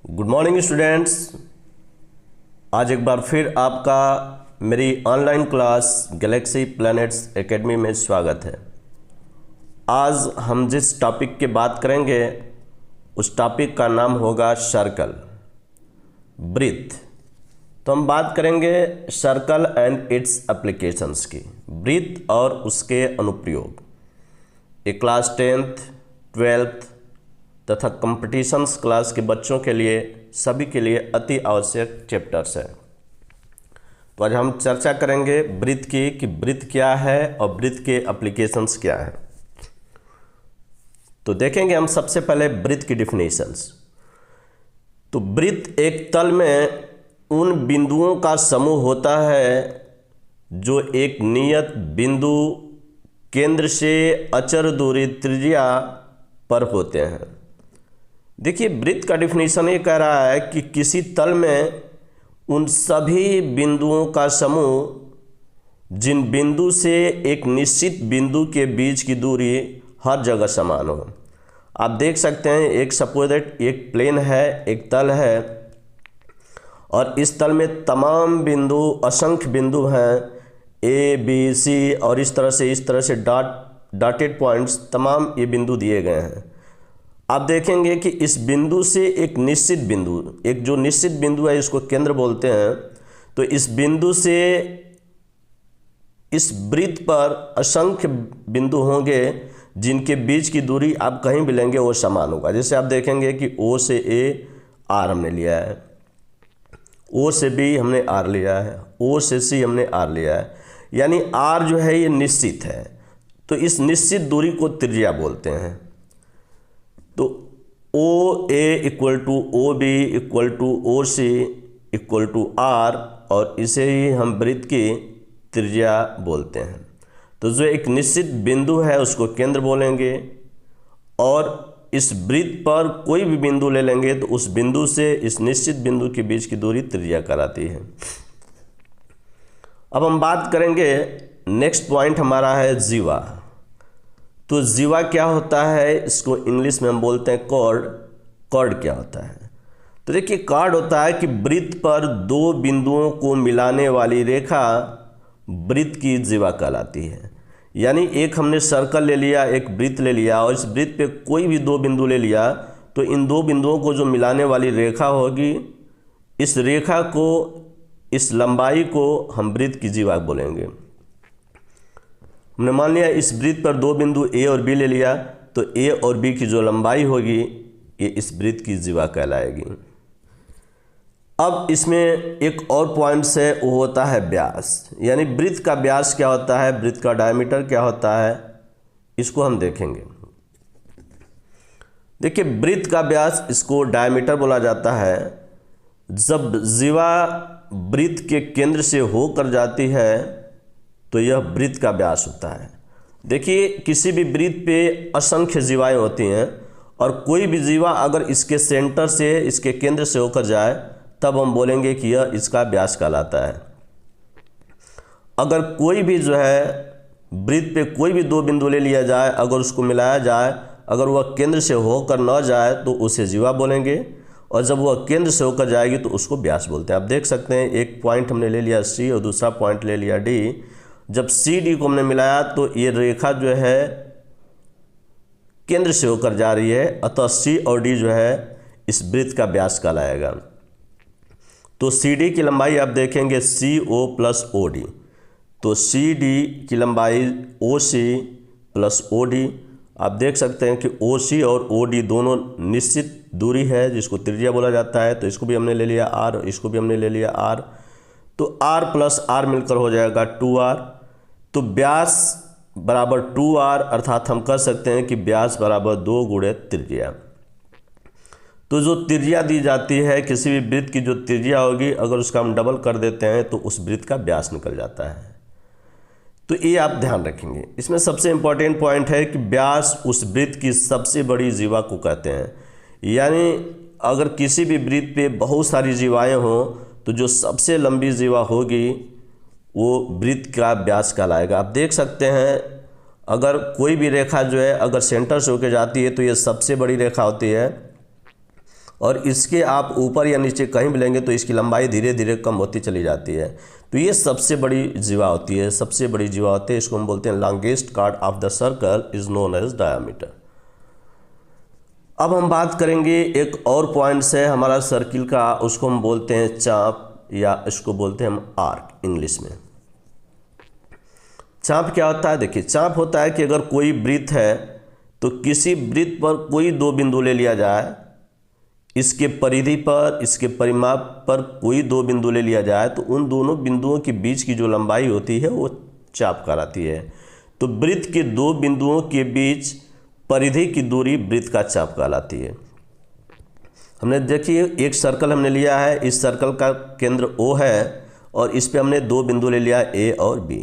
Good morning students. आज एक बार फिर आपका मेरी online class Galaxy planets academy में स्वागत है। आज हम जिस टॉपिक की बात करेंगे उस टॉपिक का नाम होगा सर्कल, वृत्त। तो हम बात करेंगे सर्कल एंड इट्स एप्लीकेशंस की, वृत्त और उसके अनुप्रयोग। ये क्लास 10th, 12th तथा कंपटीशंस क्लास के बच्चों के लिए सभी के लिए अति आवश्यक चैप्टर्स है। तो आज हम चर्चा करेंगे वृत्त की कि वृत्त क्या है और वृत्त के एप्लीकेशंस क्या है। तो देखेंगे हम सबसे पहले वृत्त की डिफिनेशंस। तो वृत्त एक तल में उन बिंदुओं का समूह होता है जो एक नियत बिंदु केंद्र से अचर दूरी त्रिज्या पर होते हैं। देखिए, वृत्त का डिफिनेशन ये कह रहा है कि किसी तल में उन सभी बिंदुओं का समूह जिन बिंदु से एक निश्चित बिंदु के बीच की दूरी हर जगह समान हो। आप देख सकते हैं, एक सपोज दैट एक प्लेन है, एक तल है और इस तल में तमाम बिंदु, असंख्य बिंदु हैं, ए बी सी और इस तरह से डॉटेड पॉइंट्स, तमाम ये बिंदु दिए गए हैं। आप देखेंगे कि इस बिंदु से एक निश्चित बिंदु, एक जो निश्चित बिंदु है इसको केंद्र बोलते हैं। तो इस बिंदु से इस वृत्त पर असंख्य बिंदु होंगे जिनके बीच की दूरी आप कहीं भी लेंगे वो समान होगा। जैसे आप देखेंगे कि ओ से ए आर हमने लिया है, ओ से बी हमने आर लिया है, ओ से सी हमने आर लिया है, यानी आर जो है ये निश्चित है। तो इस निश्चित दूरी को त्रिज्या बोलते हैं। तो O A equal to O B equal to O C equal to R, और इसे ही हम वृत्त की त्रिज्या बोलते हैं। तो जो एक निश्चित बिंदु है उसको केंद्र बोलेंगे और इस वृत्त पर कोई भी बिंदु ले लेंगे तो उस बिंदु से इस निश्चित बिंदु के बीच की दूरी त्रिज्या कहलाती है। अब हम बात करेंगे, नेक्स्ट पॉइंट हमारा है जीवा। तो जीवा क्या होता है, इसको इंग्लिश में हम बोलते हैं कॉर्ड। कॉर्ड क्या होता है? तो देखिए, कॉर्ड होता है कि वृत्त पर दो बिंदुओं को मिलाने वाली रेखा वृत्त की जीवा कहलाती है। यानी एक हमने सर्कल ले लिया, एक वृत्त ले लिया और इस वृत्त पे कोई भी दो बिंदु ले लिया, तो इन दो बिंदुओं को जो मिलाने वाली रेखा होगी, इस रेखा को, इस लंबाई को हम वृत्त की जीवा बोलेंगे। हमने मान लिया इस वृत्त पर दो बिंदु ए और बी ले लिया, तो ए और बी की जो लंबाई होगी ये इस वृत्त की जीवा कहलाएगी। अब इसमें एक और पॉइंट्स है, वो होता है व्यास। यानी वृत्त का व्यास क्या होता है, वृत्त का डायमीटर क्या होता है, इसको हम देखेंगे। देखिए, वृत्त का व्यास, इसको डायमीटर बोला जाता है। जब जीवा वृत्त के केंद्र से होकर जाती है तो यह वृत्त का व्यास होता है। देखिए, किसी भी वृत्त पे असंख्य जीवाएं होती हैं और कोई भी जीवा अगर इसके सेंटर से, इसके केंद्र से होकर जाए तब हम बोलेंगे कि यह इसका व्यास कहलाता है। अगर कोई भी जो है वृत्त पे कोई भी दो बिंदु ले लिया जाए, अगर उसको मिलाया जाए, अगर वह केंद्र से होकर न जाए तो उसे जीवा बोलेंगे, और जब वह केंद्र से होकर जाएगी तो उसको व्यास बोलते हैं। आप देख सकते हैं, एक पॉइंट हमने ले लिया सी और दूसरा पॉइंट ले लिया डी। जब सी डी को हमने मिलाया तो ये रेखा जो है केंद्र से होकर जा रही है, अतः सी और डी जो है इस वृत्त का व्यास कहलाएगा। तो सी डी की लंबाई आप देखेंगे सी ओ प्लस ओ डी, तो सी डी की लंबाई ओ सी प्लस ओ डी। आप देख सकते हैं कि ओ सी और ओ डी दोनों निश्चित दूरी है जिसको त्रिज्या बोला जाता है। तो इसको भी हमने ले लिया आर, इसको भी हमने ले लिया आर, तो आर प्लस आर मिलकर हो जाएगा 2r। तो व्यास बराबर 2r, अर्थात हम कह सकते हैं कि व्यास बराबर 2 गुणे त्रिज्या। तो जो त्रिज्या दी जाती है, किसी भी वृत्त की जो त्रिज्या होगी, अगर उसका हम डबल कर देते हैं तो उस वृत्त का व्यास निकल जाता है। तो ये आप ध्यान रखेंगे। इसमें सबसे इम्पोर्टेंट पॉइंट है कि व्यास उस वृत्त की सबसे बड़ी जीवा को कहते हैं। यानी अगर किसी भी वृत्त पे बहुत सारी जीवाएँ हों तो जो सबसे लंबी जीवा होगी वो वृत्त का व्यास कहलाएगा। आप देख सकते हैं, अगर कोई भी रेखा जो है अगर सेंटर से होकर जाती है तो ये सबसे बड़ी रेखा होती है, और इसके आप ऊपर या नीचे कहीं भी लेंगे तो इसकी लंबाई धीरे धीरे कम होती चली जाती है। तो ये सबसे बड़ी जीवा होती है, सबसे बड़ी जीवा होती है। इसको हम बोलते हैं longest chord of the circle is known as diameter. अब हम बात करेंगे एक और पॉइंट है हमारा सर्किल का, उसको हम बोलते हैं चाप या इसको बोलते हैं हम आर्क इंग्लिश में। चाप क्या होता है? देखिए, चाप होता है कि अगर कोई वृत्त है तो किसी वृत्त पर कोई दो बिंदु ले लिया जाए, इसके परिधि पर, इसके परिमाप पर कोई दो बिंदु ले लिया जाए तो उन दोनों बिंदुओं के बीच की जो लंबाई होती है वो चाप कहलाती है। तो वृत्त के दो बिंदुओं के बीच परिधि की दूरी वृत्त का चाप कहलाती है। हमने देखिए एक सर्कल हमने लिया है, इस सर्कल का केंद्र O है और इस पे हमने दो बिंदु ले लिया A और B।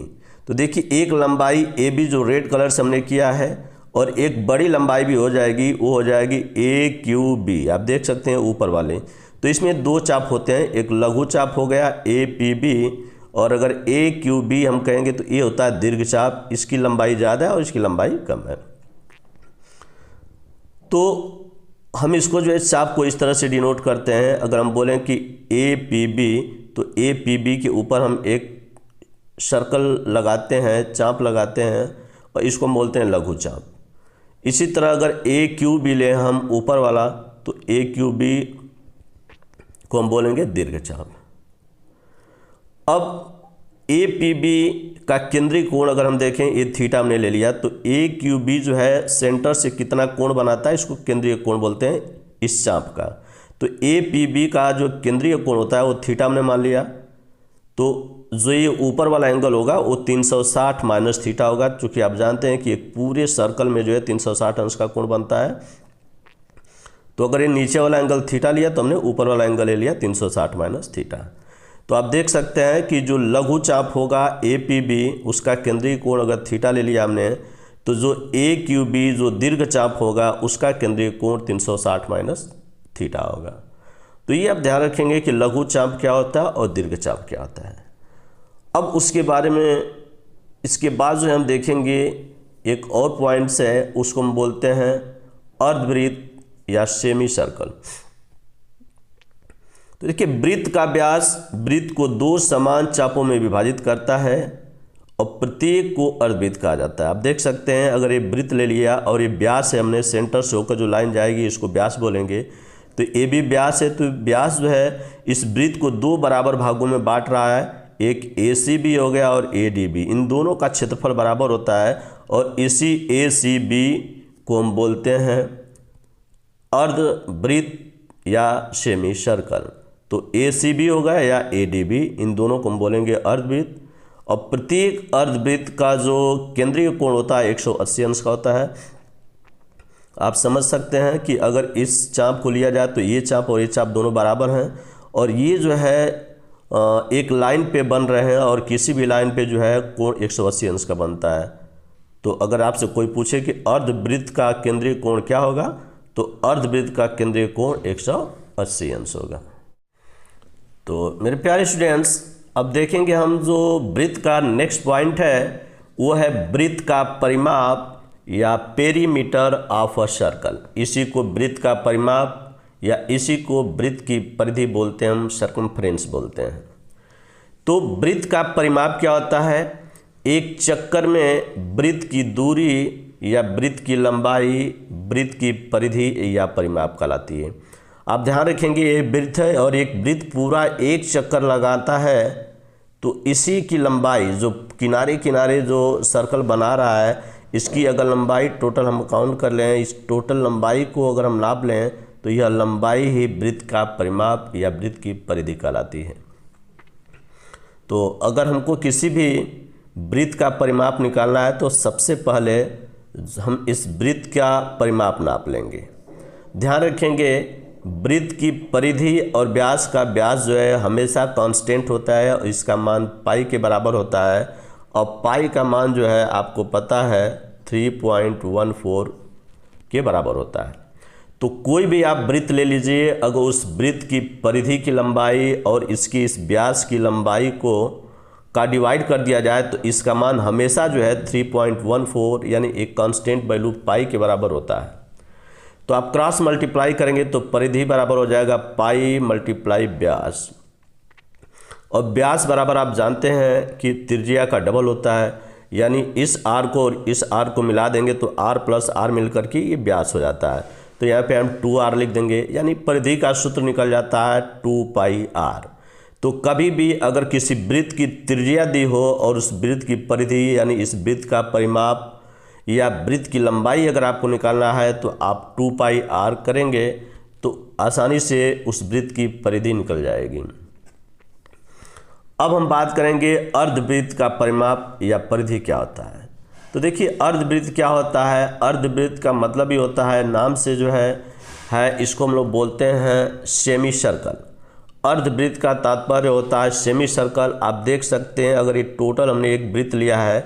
तो देखिए एक लंबाई AB जो रेड कलर से हमने किया है और एक बड़ी लंबाई भी हो जाएगी, वो हो जाएगी AQB। आप देख सकते हैं ऊपर वाले। तो इसमें दो चाप होते हैं, एक लघु चाप हो गया APB और अगर AQB हम कहेंगे तो ये होता है दीर्घ चाप। इसकी लंबाई ज़्यादा है और इसकी लंबाई कम है। तो हम इसको जो है चाप को इस तरह से डिनोट करते हैं। अगर हम बोलें कि APB तो APB के ऊपर हम एक सर्कल लगाते हैं, चाप लगाते हैं और इसको हम बोलते हैं लघु चाप। इसी तरह अगर AQB लें हम ऊपर वाला तो AQB को हम बोलेंगे दीर्घ चाप। अब APB का केंद्रीय कोण अगर हम देखें, ये थीटा हमने ले लिया, तो AQB जो है सेंटर से कितना कोण बनाता है, इसको केंद्रीय कोण बोलते हैं इस चाप का। तो APB का जो केंद्रीय कोण होता है वो थीटा हमने मान लिया। तो जो ये ऊपर वाला एंगल होगा वो 360 माइनस थीटा होगा, क्योंकि आप जानते हैं कि एक पूरे सर्कल में जो है 360 अंश का कोण बनता है। तो अगर ये नीचे वाला एंगल थीटा लिया तो हमने ऊपर वाला एंगल ले लिया 360 माइनस थीटा। तो आप देख सकते हैं कि जो लघु चाप होगा APB, उसका केंद्रीय कोण अगर थीटा ले लिया हमने, तो जो AQB जो दीर्घ चाप होगा उसका केंद्रीय कोण 360 माइनस थीटा होगा। तो ये आप ध्यान रखेंगे कि लघु चाप क्या होता है और दीर्घ चाप क्या होता है। अब उसके बारे में इसके बाद जो हम देखेंगे एक और पॉइंट्स है, उसको हम बोलते हैं अर्धवृत्त या सेमी सर्कल। तो देखिए वृत्त का व्यास वृत्त को दो समान चापों में विभाजित करता है और प्रत्येक को अर्धवृत्त कहा जाता है। आप देख सकते हैं अगर ये वृत्त ले लिया और ये व्यास है, हमने सेंटर से होकर जो लाइन जाएगी इसको व्यास बोलेंगे। तो ये भी व्यास है, तो व्यास जो है इस वृत्त को दो बराबर भागों में बांट रहा है, एक ACB हो गया और ADB। इन दोनों का क्षेत्रफल बराबर होता है और इसी ACB को हम बोलते हैं अर्धवृत्त या सेमी सर्कल। तो ACB हो गया या ADB, इन दोनों को हम बोलेंगे अर्धवृत्त। और प्रत्येक अर्धवृत्त का जो केंद्रीय कोण होता है 180 अंश का होता है। आप समझ सकते हैं कि अगर इस चाप को लिया जाए तो ये चाप और ये चाप दोनों बराबर हैं और ये जो है एक लाइन पे बन रहे हैं और किसी भी लाइन पे जो है कोण 180 अंश का बनता है। तो अगर आपसे कोई पूछे कि अर्धवृत्त का केंद्रीय कोण क्या होगा, तो अर्धवृत्त का केंद्रीय कोण 180 अंश होगा। तो मेरे प्यारे स्टूडेंट्स, अब देखेंगे हम जो वृत्त का नेक्स्ट पॉइंट है वो है वृत्त का परिमाप या पेरीमीटर ऑफ अ सर्कल। इसी को वृत्त का परिमाप या इसी को वृत्त की परिधि बोलते हैं, हम सर्कमफ्रेंस बोलते हैं। तो वृत्त का परिमाप क्या होता है? एक चक्कर में वृत्त की दूरी या वृत्त की लंबाई वृत्त की परिधि या परिमाप कहलाती है। आप ध्यान रखेंगे ये वृत्त है और एक वृत्त पूरा एक चक्कर लगाता है, तो इसी की लंबाई जो किनारे किनारे जो सर्कल बना रहा है, इसकी अगर लंबाई टोटल हम काउंट कर लें, इस टोटल लंबाई को अगर हम नाप लें तो यह लंबाई ही वृत्त का परिमाप या वृत्त की परिधि कहलाती है। तो अगर हमको किसी भी वृत्त का परिमाप निकालना है तो सबसे पहले हम इस वृत्त का परिमाप नाप लेंगे। ध्यान रखेंगे वृत्त की परिधि और व्यास का व्यास जो है हमेशा कांस्टेंट होता है और इसका मान पाई के बराबर होता है और पाई का मान जो है आपको पता है 3.14 के बराबर होता है। तो कोई भी आप वृत्त ले लीजिए, अगर उस वृत्त की परिधि की लंबाई और इसकी इस व्यास की लंबाई को का डिवाइड कर दिया जाए तो इसका मान हमेशा जो है 3.14 यानी एक कांस्टेंट वैल्यू पाई के बराबर होता है। तो आप क्रॉस मल्टीप्लाई करेंगे तो परिधि बराबर हो जाएगा पाई मल्टीप्लाई व्यास, और व्यास बराबर आप जानते हैं कि त्रिज्या का डबल होता है, यानी इस आर को और इस आर को मिला देंगे तो आर प्लस आर मिलकर के ये व्यास हो जाता है। तो यहाँ पे हम 2r लिख देंगे, यानी परिधि का सूत्र निकल जाता है 2 पाई r। तो कभी भी अगर किसी वृत्त की त्रिज्या दी हो और उस वृत्त की परिधि यानी इस वृत्त का परिमाप या वृत्त की लंबाई अगर आपको निकालना है तो आप 2 पाई r करेंगे तो आसानी से उस वृत्त की परिधि निकल जाएगी। अब हम बात करेंगे अर्धवृत्त का परिमाप या परिधि क्या होता है। तो देखिए अर्धवृत्त क्या होता है। अर्धवृत्त का मतलब ही होता है, नाम से जो है इसको हम लोग बोलते हैं सेमी सर्कल। अर्धवृत्त का तात्पर्य होता है सेमी सर्कल। आप देख सकते हैं अगर ये टोटल हमने एक वृत्त लिया है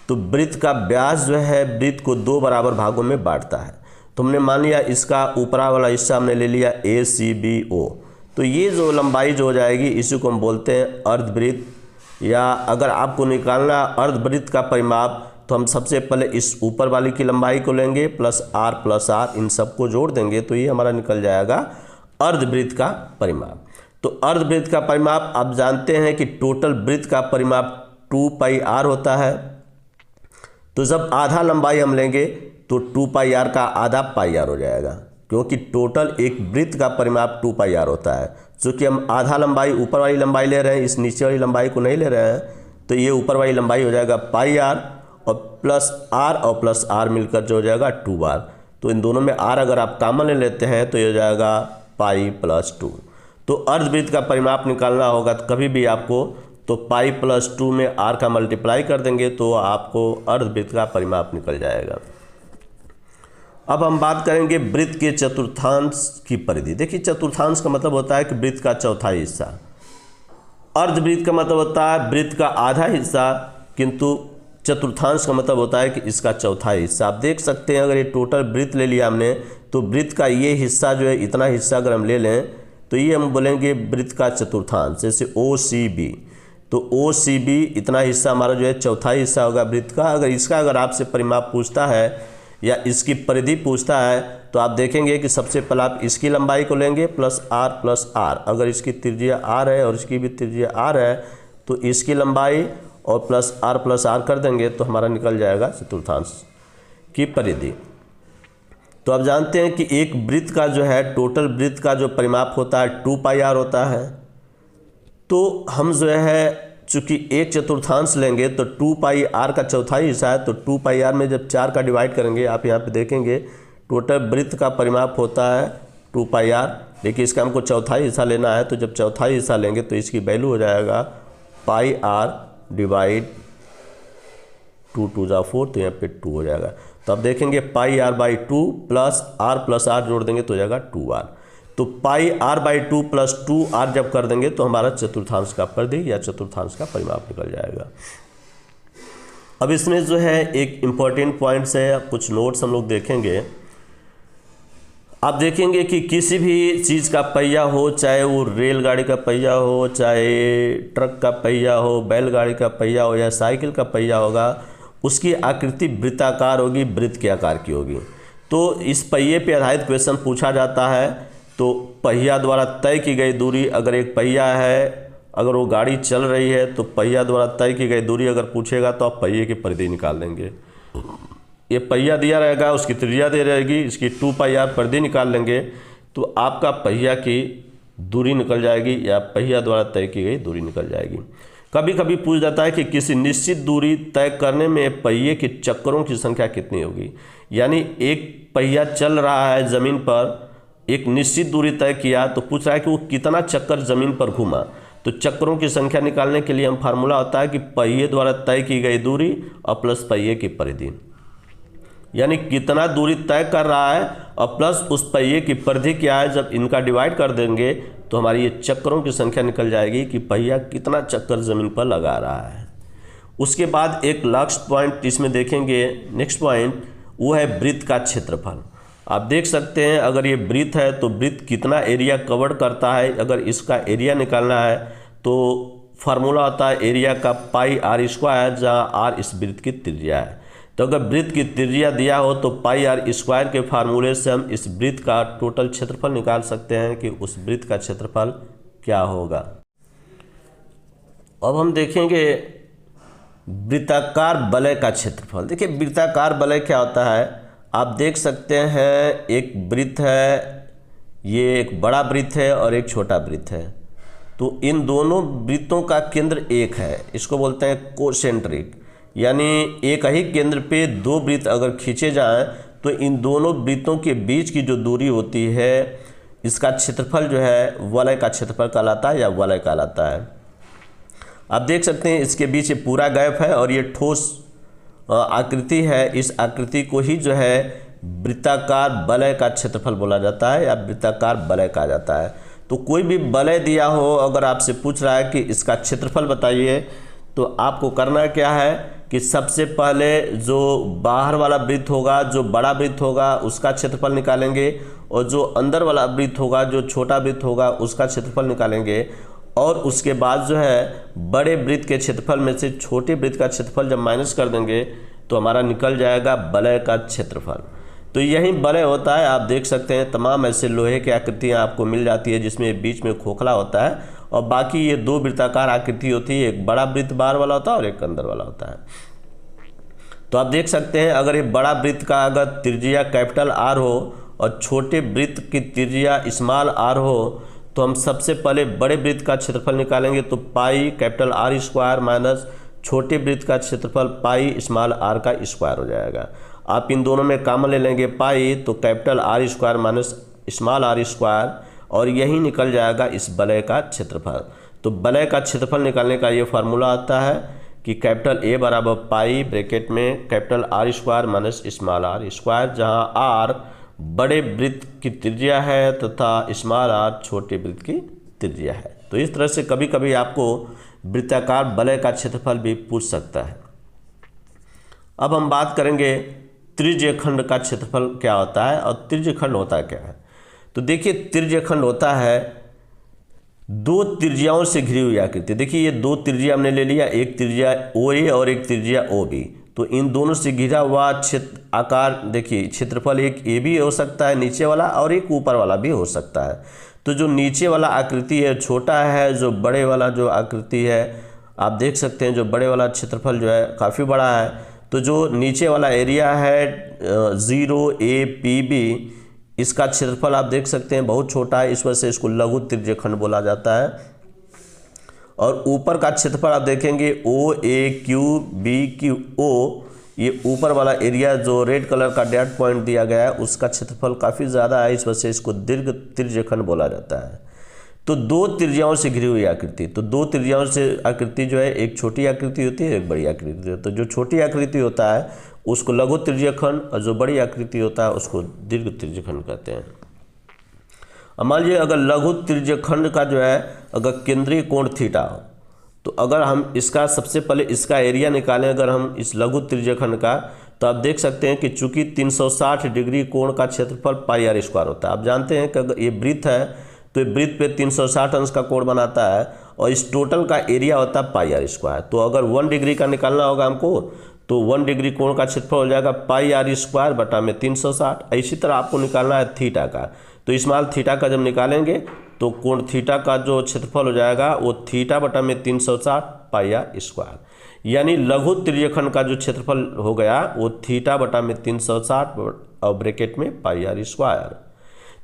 तो वृत्त का व्यास जो है वृत्त को 2 बराबर भागों में बांटता है। तो हमने मान लिया इसका ऊपरा वाला हिस्सा हमने ले लिया ACBO, तो ये जो लंबाई जो हो जाएगी इसी को हम बोलते हैं अर्धवृत्त। या अगर आपको निकालना अर्धवृत्त का परिमाप तो हम सबसे पहले इस ऊपर वाली की लंबाई को लेंगे प्लस r इन सबको जोड़ देंगे तो ये हमारा निकल जाएगा अर्धवृत्त का परिमाप। तो अर्धवृत्त का परिमाप आप जानते हैं कि टोटल वृत्त का परिमाप 2 पाई r होता है। तो जब आधा लंबाई हम लेंगे तो 2 पाई r का आधा पाई r हो जाएगा, क्योंकि टोटल एक वृत्त का परिमाप 2 पाई r होता है। चूँकि हम आधा लंबाई ऊपर वाली लंबाई ले रहे हैं, इस नीचे वाली लंबाई को नहीं ले रहे हैं, तो ये ऊपर वाली लंबाई हो जाएगा पाई r और प्लस r मिलकर जो हो जाएगा 2r। तो इन दोनों में r अगर आप कॉमन ले लेते हैं तो ये हो जाएगा पाई प्लस 2। तो अर्धवृत्त का परिमाप निकालना होगा तो कभी भी आपको तो पाई प्लस 2 में r का मल्टीप्लाई कर देंगे तो आपको अर्धवृत्त का परिमाप निकल जाएगा। अब हम बात करेंगे वृत्त के चतुर्थांश की परिधि। देखिए चतुर्थांश का मतलब होता है कि वृत्त का चौथाई हिस्सा। अर्धवृत्त का मतलब होता है वृत्त का आधा हिस्सा, किंतु चतुर्थांश का मतलब होता है कि इसका चौथाई हिस्सा। आप देख सकते हैं अगर ये टोटल वृत्त ले लिया हमने तो वृत्त का ये हिस्सा जो है इतना हिस्सा अगर हम ले लें तो ये हम बोलेंगे वृत्त का चतुर्थांश। जैसे OCB, तो OCB इतना हिस्सा हमारा जो है चौथाई हिस्सा होगा वृत्त का। अगर आपसे परिमाप पूछता है या इसकी परिधि पूछता है तो आप देखेंगे कि सबसे पहले आप इसकी लंबाई को लेंगे प्लस r। अगर इसकी त्रिज्या r है और इसकी भी त्रिज्या r है तो इसकी लंबाई और प्लस r कर देंगे तो हमारा निकल जाएगा चतुर्थांश की परिधि। तो आप जानते हैं कि एक वृत्त का जो है टोटल वृत्त का जो परिमाप होता है 2 पाई r होता है। तो हम जो है चूँकि एक चतुर्थांश लेंगे तो 2 पाई r का चौथाई हिस्सा है, तो 2 पाई r में जब 4 का डिवाइड करेंगे आप यहाँ पे देखेंगे टोटल वृत्त का परिमाप होता है 2 पाई r। देखिए इसका हमको चौथाई हिस्सा लेना है, तो जब चौथाई हिस्सा लेंगे तो इसकी वैल्यू हो जाएगा पाई r डिवाइड 2 2 जा 4, तो यहाँ पे 2 हो जाएगा। तो आप देखेंगे पाई r बाई 2 प्लस r जोड़ देंगे तो हो जाएगा 2r। तो पाई r बाई 2 प्लस 2r जब कर देंगे तो हमारा चतुर्थांश का परिधि या चतुर्थांश का परिमाप निकल जाएगा। अब इसमें जो है एक इम्पॉर्टेंट पॉइंट्स है, कुछ नोट्स हम लोग देखेंगे। आप देखेंगे कि किसी भी चीज़ का पहिया हो, चाहे वो रेलगाड़ी का पहिया हो, चाहे ट्रक का पहिया हो, बैलगाड़ी का पहिया हो या साइकिल का पहिया होगा, उसकी आकृति वृत्ताकार होगी, वृत्त के आकार की होगी। तो इस पहिए पे आधारित क्वेश्चन पूछा जाता है। तो पहिया द्वारा तय की गई दूरी, अगर एक पहिया है, अगर वो गाड़ी चल रही है तो पहिया द्वारा तय की गई दूरी अगर पूछेगा तो आप पहिए की परिधि निकाल देंगे। ये पहिया दिया रहेगा, उसकी त्रिज्या दे रहेगी, इसकी 2 पाई r परिधि निकाल लेंगे तो आपका पहिया की दूरी निकल जाएगी या पहिया द्वारा तय की गई दूरी निकल जाएगी। कभी कभी पूछ जाता है कि किसी निश्चित दूरी तय करने में पहिए के चक्करों की संख्या कितनी होगी। यानी एक पहिया चल रहा है ज़मीन पर, एक निश्चित दूरी तय किया तो पूछ रहा है कि वो कितना चक्कर ज़मीन पर घूमा। तो चक्करों की संख्या निकालने के लिए हम फार्मूला होता है कि पहिए द्वारा तय की गई दूरी और प्लस पहिए की परिधि, यानी कितना दूरी तय कर रहा है और प्लस उस पहिए की परिधि क्या है। जब इनका डिवाइड कर देंगे तो हमारी ये चक्करों की संख्या निकल जाएगी कि पहिया कितना चक्कर ज़मीन पर लगा रहा है। उसके बाद एक लास्ट पॉइंट इसमें देखेंगे, नेक्स्ट पॉइंट, वो है वृत्त का क्षेत्रफल। आप देख सकते हैं अगर ये वृत्त है तो वृत्त कितना एरिया कवर करता है। अगर इसका एरिया निकालना है तो फार्मूला होता है एरिया का पाई r², जहाँ r इस वृत्त की त्रिज्या है। तो अगर वृत्त की त्रिज्या दिया हो तो पाई आर स्क्वायर के फार्मूले से हम इस वृत्त का टोटल क्षेत्रफल निकाल सकते हैं कि उस वृत्त का क्षेत्रफल क्या होगा। अब हम देखेंगे वृत्ताकार वलय का क्षेत्रफल। देखिए वृत्ताकार वलय क्या होता है, आप देख सकते हैं एक वृत्त है, ये एक बड़ा वृत्त है और एक छोटा वृत्त है। तो इन दोनों वृत्तों का केंद्र एक है, इसको बोलते हैं कोसेंट्रिक, यानी एक ही केंद्र पे दो वृत्त अगर खींचे जाएं तो इन दोनों वृत्तों के बीच की जो दूरी होती है इसका क्षेत्रफल जो है वलय का क्षेत्रफल कहलाता है या वलय कहलाता है। आप देख सकते हैं इसके बीच ये पूरा गैप है और ये ठोस आकृति है, इस आकृति को ही जो है वृत्ताकार वलय का क्षेत्रफल बोला जाता है या वृत्ताकार वलय कहा जाता है। तो कोई भी वलय दिया हो, अगर आपसे पूछ रहा है कि इसका क्षेत्रफल बताइए, तो आपको करना क्या है कि सबसे पहले जो बाहर वाला वृत्त होगा, जो बड़ा वृत्त होगा उसका क्षेत्रफल निकालेंगे और जो अंदर वाला वृत्त होगा, जो छोटा वृत्त होगा उसका क्षेत्रफल निकालेंगे और उसके बाद जो है बड़े वृत्त के क्षेत्रफल में से छोटे वृत्त का क्षेत्रफल जब माइनस कर देंगे तो हमारा निकल जाएगा वलय का क्षेत्रफल। तो यही वलय होता है। आप देख सकते हैं तमाम ऐसे लोहे की आकृतियाँ आपको मिल जाती है जिसमें बीच में खोखला होता है और बाकी ये दो वृत्ताकार आकृति होती है, एक बड़ा वृत्त बाहर वाला होता है और एक अंदर वाला होता है। तो आप देख सकते हैं अगर ये बड़ा वृत्त का अगर त्रिज्या कैपिटल आर हो और छोटे वृत्त की त्रिज्या स्मॉल आर हो तो हम सबसे पहले बड़े वृत्त का क्षेत्रफल निकालेंगे तो pi capital R square minus छोटे वृत्त का क्षेत्रफल पाई स्मॉल आर का स्क्वायर हो जाएगा। आप इन दोनों में कॉमन ले लेंगे पाई, तो capital R square minus small r square और यही निकल जाएगा इस वलय का क्षेत्रफल। तो वलय का क्षेत्रफल निकालने का ये फार्मूला आता है कि कैपिटल ए बराबर पाई ब्रैकेट में capital R square minus small r square, जहाँ आर बड़े वृत्त की त्रिज्या है तथा स्मॉल आर छोटे वृत्त की त्रिज्या है। तो इस तरह से कभी कभी आपको वृत्ताकार वलय का क्षेत्रफल भी पूछ सकता है। अब हम बात करेंगे त्रिज्यखंड का क्षेत्रफल क्या होता है और त्रिज्यखंड होता क्या है। तो देखिए त्रिज्यखंड होता है दो त्रिज्याओं से घिरी हुई आकृति। देखिए ये दो त्रिज्या हमने ले लिया, एक त्रिज्या ओ ए और एक त्रिज्या ओ बी। तो इन दोनों से घिरा हुआ क्षेत्र आकार, देखिए क्षेत्रफल एक ए भी हो सकता है नीचे वाला और एक ऊपर वाला भी हो सकता है। तो जो नीचे वाला आकृति है छोटा है, जो बड़े वाला जो आकृति है आप देख सकते हैं जो बड़े वाला क्षेत्रफल जो है काफ़ी बड़ा है। तो जो नीचे वाला एरिया है 0 ए पी बी, इसका क्षेत्रफल आप देख सकते हैं बहुत छोटा है, इस वजह से इसको लघु त्रिज्यखंड बोला जाता है। और ऊपर का क्षेत्रफल आप देखेंगे ओ ए क्यू बी क्यू ओ, ये ऊपर वाला एरिया जो रेड कलर का डैट पॉइंट दिया गया है उसका क्षेत्रफल काफ़ी ज़्यादा है, इस वजह से इसको दीर्घ त्रिज्यखंड बोला जाता है। तो दो त्रिज्याओं से घिरी हुई आकृति, तो दो त्रिज्याओं से आकृति जो है एक छोटी आकृति होती है एक बड़ी आकृति होती है। तो जो छोटी आकृति होता है उसको लघु त्रिज्यखंड और जो बड़ी आकृति होता है उसको दीर्घ त्रिज्यखंड कहते हैं। अब मान लीजिए अगर लघु त्रिज्यखंड का जो है अगर केंद्रीय कोण थीटा हो, तो अगर हम इसका सबसे पहले इसका एरिया निकालें अगर हम इस लघु त्रिज्यखंड का, तो आप देख सकते हैं कि चूंकि 360 डिग्री कोण का क्षेत्रफल पाई आर स्क्वायर होता है। आप जानते हैं कि अगर ये वृत्त है तो ये वृत्त पे 360 अंश का कोण बनाता है और इस टोटल का एरिया होता है पाई आर स्क्वायर। तो अगर 1 डिग्री का निकालना होगा हमको तो 1 डिग्री कोण का क्षेत्रफल हो जाएगा पाई आर स्क्वायर बटा में 360। इसी तरह आपको निकालना है थीटा का, तो स्मॉल थीटा का जब निकालेंगे तो कोण थीटा का जो क्षेत्रफल हो जाएगा वो थीटा बटा में 360 पाई आर स्क्वायर। यानी लघु त्रिज्यखंड का जो क्षेत्रफल हो गया वो थीटा बटा में 360 और ब्रैकेट में पाई आर स्क्वायर।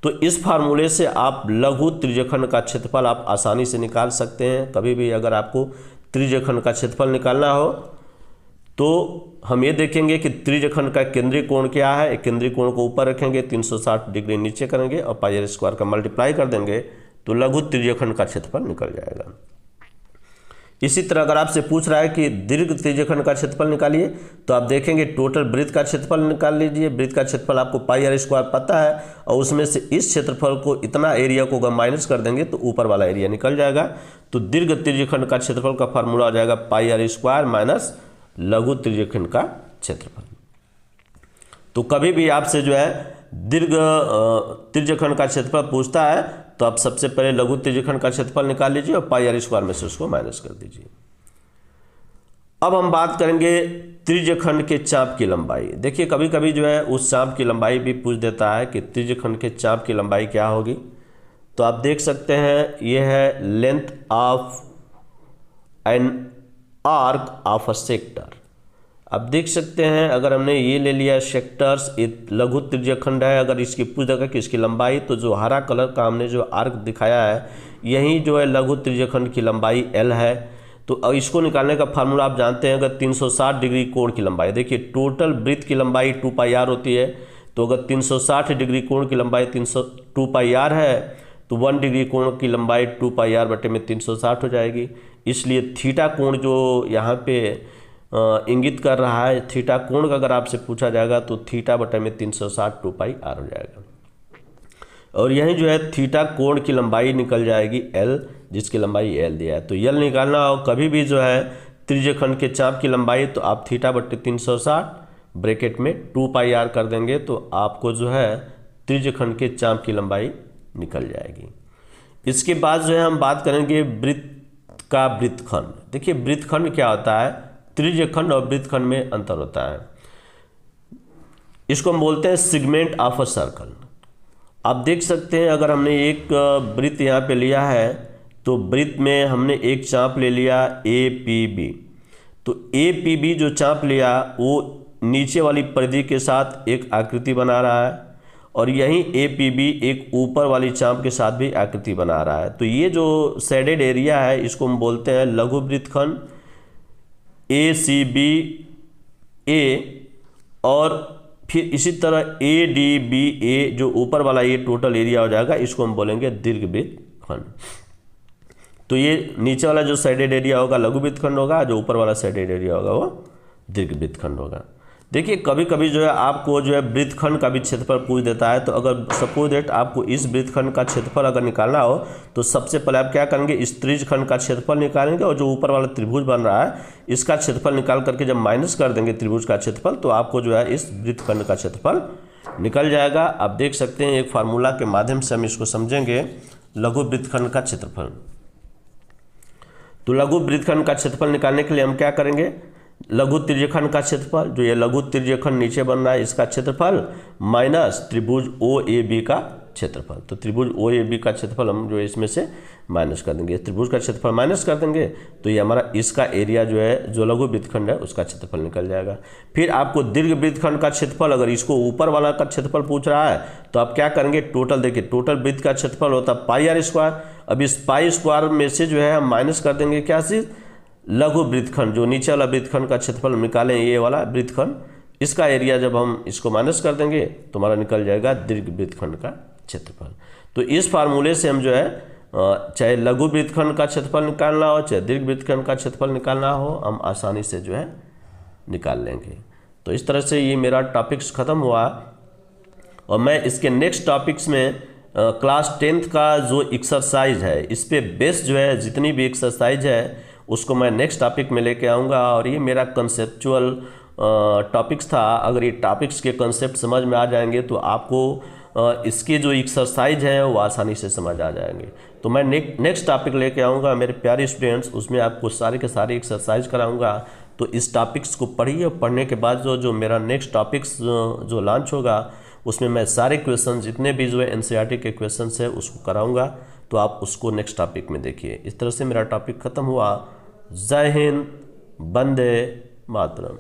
तो इस फार्मूले से आप लघु त्रिज्यखंड का क्षेत्रफल आप आसानी से निकाल सकते हैं। कभी भी अगर आपको त्रिज्यखंड का क्षेत्रफल निकालना हो तो हम ये देखेंगे कि त्रिज्यखंड का केंद्रीय कोण क्या है। केंद्रीय कोण को ऊपर रखेंगे, 360 डिग्री नीचे करेंगे और पाई आर स्क्वायर का मल्टीप्लाई कर देंगे तो लघु त्रिज्यखंड का क्षेत्रफल निकल जाएगा। इसी तरह अगर आपसे पूछ रहा है कि दीर्घ त्रिज्यखंड का क्षेत्रफल निकालिए, तो आप देखेंगे टोटल वृत्त का क्षेत्रफल निकाल लीजिए। वृत्त का क्षेत्रफल आपको पाई आर स्क्वायर पता है और उसमें से इस क्षेत्रफल को इतना एरिया को अगर माइनस कर देंगे तो ऊपर वाला एरिया निकल जाएगा। तो दीर्घ त्रिज्यखंड का क्षेत्रफल का फार्मूला हो जाएगा पाई आर स्क्वायर माइनस लघु त्रिज्यखंड का क्षेत्रफल। तो कभी भी आपसे जो है दीर्घ त्रिज्यखंड का क्षेत्रफल पूछता है तो आप सबसे पहले लघु त्रिज्यखंड का क्षेत्रफल निकाल लीजिए और पाई आर स्क्वायर में से उसको माइनस कर दीजिए। अब हम बात करेंगे त्रिज्यखंड के चाप की लंबाई। देखिए कभी कभी जो है उस चाप की लंबाई भी पूछ देता है कि त्रिज्यखंड के चाप की लंबाई क्या होगी। तो आप देख सकते हैं ये है length of an arc of a sector. आप देख सकते हैं अगर हमने ये ले लिया सेक्टर्स, ये लघु त्रिज्यखंड है, अगर इसकी पूछ देगा कि इसकी लंबाई, तो जो हरा कलर का हमने जो आर्क दिखाया है यही जो है लघु त्रिज्यखंड की लंबाई L है। तो अब इसको निकालने का फार्मूला आप जानते हैं, अगर 360 डिग्री कोण की लंबाई, देखिए टोटल वृत्त की लंबाई 2πr होती है, तो अगर 360 डिग्री कोण की लंबाई 2πr है तो 1 डिग्री कोण की लंबाई 2πr बटे में 360 हो जाएगी। इसलिए थीटा कोण जो यहाँ पे इंगित कर रहा है, थीटा कोण का अगर आपसे पूछा जाएगा तो थीटा बटे में 360 2πr हो जाएगा। और यहीं जो है थीटा कोण की लंबाई निकल जाएगी L, जिसकी लंबाई L दिया है। तो L निकालना हो कभी भी जो है त्रिज्यखंड के चाप की लंबाई, तो आप थीटा बटे 360 ब्रैकेट में 2πr कर देंगे तो आपको जो है त्रिज्यखंड के चाप की लंबाई निकल जाएगी। इसके बाद जो है हम बात करेंगे वृत्त का वृत्तखंड। देखिए वृत्तखंड क्या होता है, त्रिज्यखंड और वृत्तखंड में अंतर होता है। इसको हम बोलते हैं सेगमेंट ऑफ अ सर्कल। आप देख सकते हैं अगर हमने एक वृत्त यहाँ पे लिया है तो वृत्त में हमने एक चाप ले लिया APB। तो APB जो चाप लिया वो नीचे वाली परिधि के साथ एक आकृति बना रहा है, और यहीं APB एक ऊपर वाली चाप के साथ भी आकृति बना रहा है। तो ये जो शेडेड एरिया है इसको हम बोलते हैं लघु वृत्तखंड ACBA, और फिर इसी तरह ADBA जो ऊपर वाला ये टोटल एरिया हो जाएगा, इसको हम बोलेंगे दीर्घवृत्तखंड। तो ये नीचे वाला जो साइडेड एरिया होगा लघु वृत्तखंड होगा, जो ऊपर वाला साइडेड एरिया होगा वो दीर्घवृत्तखंड होगा। देखिए कभी कभी जो है आपको जो है वृत्तखंड का भी क्षेत्रफल पूछ देता है। तो अगर सपोज दैट आपको इस वृत्तखंड का क्षेत्रफल अगर निकालना हो तो सबसे पहले आप क्या करेंगे, इस त्रिज्यखंड का क्षेत्रफल निकालेंगे, और जो ऊपर वाला त्रिभुज बन रहा है इसका क्षेत्रफल निकाल करके जब माइनस कर देंगे त्रिभुज का क्षेत्रफल, तो आपको जो है इस वृत्तखंड का क्षेत्रफल निकल जाएगा। आप देख सकते हैं एक फार्मूला के माध्यम से हम इसको समझेंगे, लघु वृत्तखंड का क्षेत्रफल। तो लघु वृत्तखंड का क्षेत्रफल निकालने के लिए हम क्या करेंगे, लघु त्रिज्यखंड का क्षेत्रफल, जो ये लघु त्रिज्यखंड नीचे बन रहा है इसका क्षेत्रफल माइनस त्रिभुज OAB का क्षेत्रफल। तो त्रिभुज OAB का क्षेत्रफल हम जो है इसमें से माइनस कर देंगे, त्रिभुज का क्षेत्रफल माइनस कर देंगे तो ये हमारा इसका एरिया जो है जो लघु वृत्तखंड है उसका क्षेत्रफल निकल जाएगा। फिर आपको दीर्घ वृत्तखंड का क्षेत्रफल, अगर इसको ऊपर वाला का क्षेत्रफल पूछ रहा है तो आप क्या करेंगे, टोटल देखिए टोटल वृत्त का क्षेत्रफल होता है πr²। अब इस π² में से जो है हम माइनस कर देंगे क्या चीज़, लघु वृत्तखंड, जो नीचे वाला वृत्तखंड का क्षेत्रफल निकालें ये वाला वृत्तखंड, इसका एरिया जब हम इसको माइनस कर देंगे तो हमारा निकल जाएगा दीर्घ वृत्तखंड का क्षेत्रफल। तो इस फार्मूले से हम जो है चाहे लघु वृत्तखंड का क्षेत्रफल निकालना हो चाहे दीर्घ वृत्तखंड का क्षेत्रफल निकालना हो, हम आसानी से जो है निकाल लेंगे। तो इस तरह से ये मेरा टॉपिक्स ख़त्म हुआ, और मैं इसके नेक्स्ट टॉपिक्स में क्लास 10th का जो एक्सरसाइज है इस पे बेस जो है जितनी भी एक्सरसाइज है उसको मैं नेक्स्ट टॉपिक में लेके आऊँगा। और ये मेरा कंसेप्चुअल टॉपिक्स था। अगर ये टॉपिक्स के कंसेप्ट समझ में आ जाएंगे तो आपको इसके जो एक्सरसाइज हैं वो आसानी से समझ आ जाएंगे। तो मैं नेक्स्ट टॉपिक लेके आऊँगा मेरे प्यारे स्टूडेंट्स, उसमें आपको सारे के सारे एक्सरसाइज कराऊँगा। तो इस टॉपिक्स को पढ़िए, और पढ़ने के बाद जो मेरा नेक्स्ट टॉपिक्स जो लॉन्च होगा उसमें मैं सारे क्वेश्चन जितने भी जो है NCERT के क्वेश्चन है उसको कराऊँगा। तो आप उसको नेक्स्ट टॉपिक में देखिए। इस तरह से मेरा टॉपिक ख़त्म हुआ। जय हिंद, वंदे मातरम।